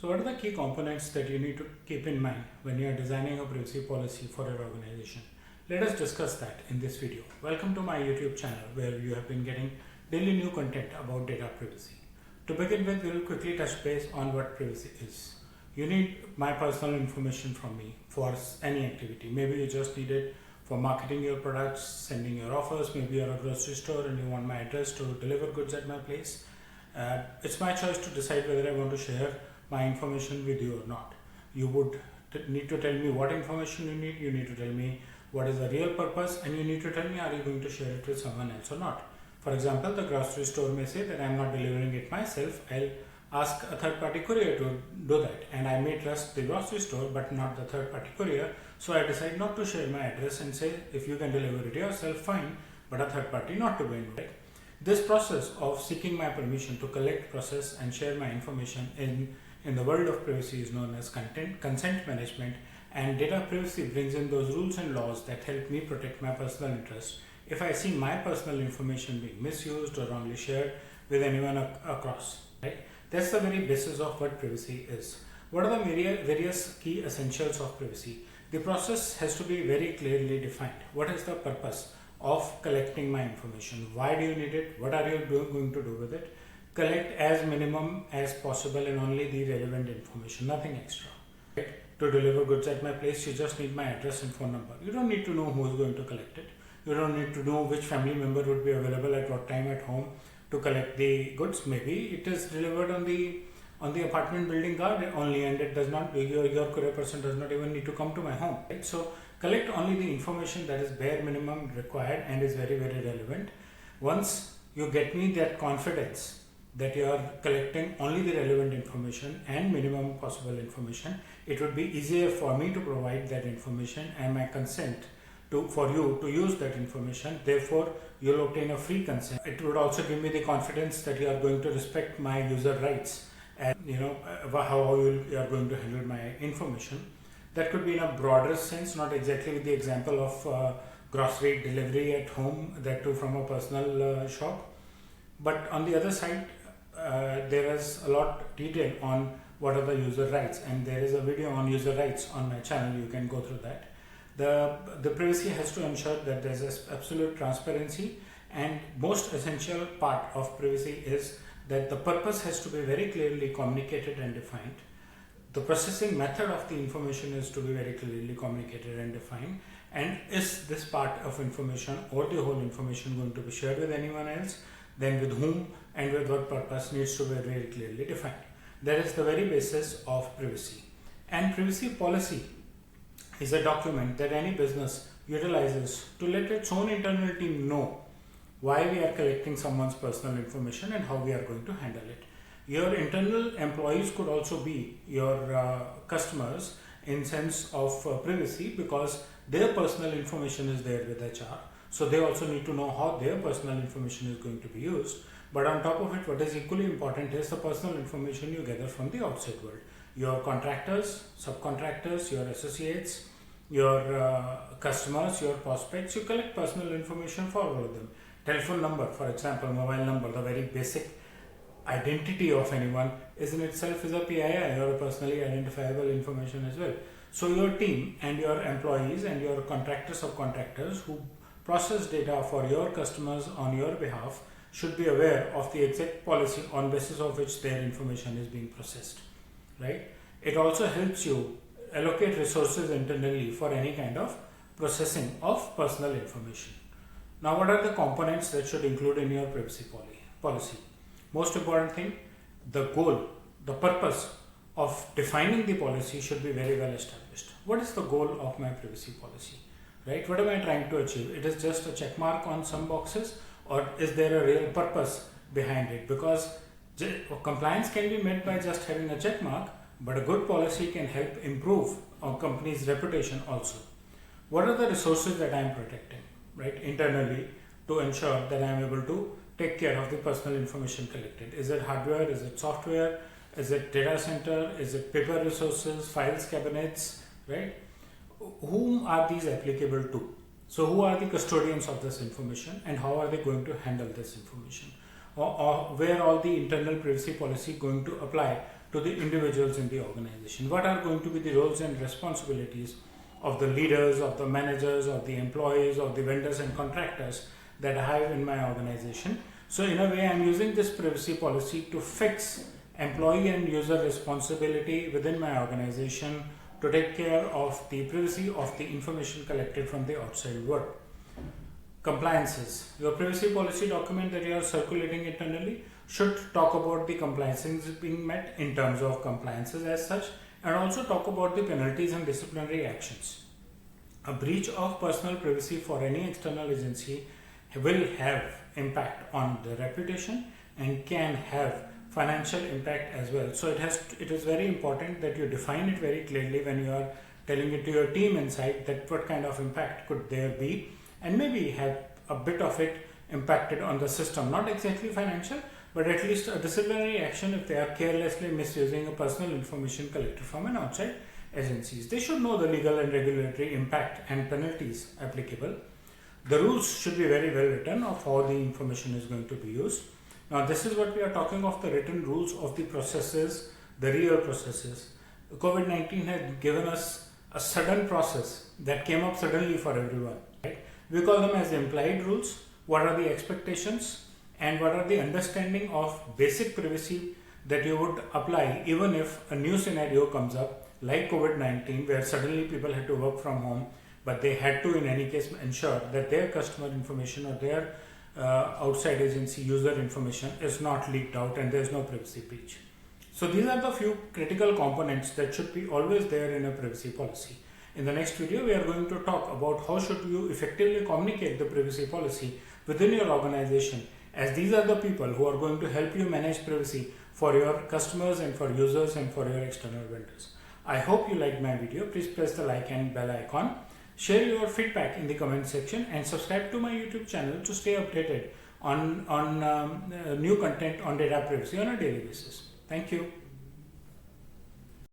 So what are the key components that you need to keep in mind when you are designing a privacy policy for your organization? Let us discuss that in this video. Welcome to my YouTube channel where you have been getting daily new content about data privacy. To begin with, we will quickly touch base on what privacy is. You need my personal information from me for any activity. Maybe you just need it for marketing your products, sending your offers. Maybe you're a grocery store and you want my address to deliver goods at my place. It's my choice to decide whether I want to share my information with you or not. You would need to tell me what information you need to tell me what is the real purpose, and you need to tell me are you going to share it with someone else or not. For example, the grocery store may say that I am not delivering it myself, I'll ask a third party courier to do that, and I may trust the grocery store but not the third party courier, so I decide not to share my address and say if you can deliver it yourself, fine, but a third party not to be involved. This process of seeking my permission to collect, process and share my information in the world of privacy is known as consent management, and data privacy brings in those rules and laws that help me protect my personal interests if I see my personal information being misused or wrongly shared with anyone across. Right? That's the very basis of what privacy is. What are the various key essentials of privacy? The process has to be very clearly defined. What is the purpose of collecting my information? Why do you need it? What are you going to do with it? Collect as minimum as possible and only the relevant information, nothing extra. Right? To deliver goods at my place, you just need my address and phone number. You don't need to know who is going to collect it. You don't need to know which family member would be available at what time at home to collect the goods. Maybe it is delivered on the apartment building guard only, and it does not, your courier person does not even need to come to my home. Right? So collect only the information that is bare minimum required and is very, very relevant. Once you get me that confidence that you are collecting only the relevant information and minimum possible information, it would be easier for me to provide that information and my consent for you to use that information. Therefore, you'll obtain a free consent. It would also give me the confidence that you are going to respect my user rights and how you are going to handle my information. That could be in a broader sense, not exactly with the example of grocery delivery at home, that too from a personal shop. But on the other side, there is a lot detail on what are the user rights, and there is a video on user rights on my channel. You can go through that. The privacy has to ensure that there is absolute transparency, and most essential part of privacy is that the purpose has to be very clearly communicated and defined. The processing method of the information is to be very clearly communicated and defined, and is this part of information or the whole information going to be shared with anyone else, then with whom and with what purpose needs to be very clearly defined. That is the very basis of privacy. And privacy policy is a document that any business utilizes to let its own internal team know why we are collecting someone's personal information and how we are going to handle it. Your internal employees could also be your customers in sense of privacy, because their personal information is there with HR. So they also need to know how their personal information is going to be used. But on top of it, what is equally important is the personal information you gather from the outside world. Your contractors, subcontractors, your associates, your customers, your prospects, you collect personal information for all of them. Telephone number, for example, mobile number, the very basic identity of anyone is in itself is a PII, or a personally identifiable information as well. So your team and your employees and your contractors, subcontractors who process data for your customers on your behalf should be aware of the exact policy on basis of which their information is being processed. Right? It also helps you allocate resources internally for any kind of processing of personal information. Now, what are the components that should include in your privacy policy? Most important thing, the goal, the purpose of defining the policy should be very well established. What is the goal of my privacy policy? Right? What am I trying to achieve? It is just a check mark on some boxes, or is there a real purpose behind it? Because compliance can be met by just having a check mark, but a good policy can help improve a company's reputation also. What are the resources that I am protecting, right, internally to ensure that I am able to take care of the personal information collected? Is it hardware? Is it software? Is it data center? Is it paper resources, files, cabinets, right? Whom are these applicable to? So who are the custodians of this information, and how are they going to handle this information? Or where all the internal privacy policy going to apply to the individuals in the organization. What are going to be the roles and responsibilities of the leaders, of the managers, of the employees, of the vendors and contractors that I have in my organization. So in a way, I'm using this privacy policy to fix employee and user responsibility within my organization to take care of the privacy of the information collected from the outside world. Compliances. Your privacy policy document that you are circulating internally should talk about the compliances being met in terms of compliances as such, and also talk about the penalties and disciplinary actions. A breach of personal privacy for any external agency will have impact on the reputation and can have financial impact as well. So it is very important that you define it very clearly when you are telling it to your team inside, that what kind of impact could there be, and maybe have a bit of it impacted on the system, not exactly financial, but at least a disciplinary action if they are carelessly misusing a personal information collected from an outside agencies. They should know the legal and regulatory impact and penalties applicable. The rules should be very well written of how the information is going to be used. Now this is what we are talking of, the written rules of the processes, the real processes. COVID-19 had given us a sudden process that came up suddenly for everyone. Right? We call them as implied rules. What are the expectations and what are the understanding of basic privacy that you would apply even if a new scenario comes up like COVID-19, where suddenly people had to work from home, but they had to in any case ensure that their customer information or their outside agency user information is not leaked out and there is no privacy breach. So these are the few critical components that should be always there in a privacy policy. In the next video, we are going to talk about how should you effectively communicate the privacy policy within your organization, as these are the people who are going to help you manage privacy for your customers and for users and for your external vendors. I hope you liked my video. Please press the like and bell icon. Share your feedback in the comment section and subscribe to my YouTube channel to stay updated on new content on data privacy on a daily basis. Thank you.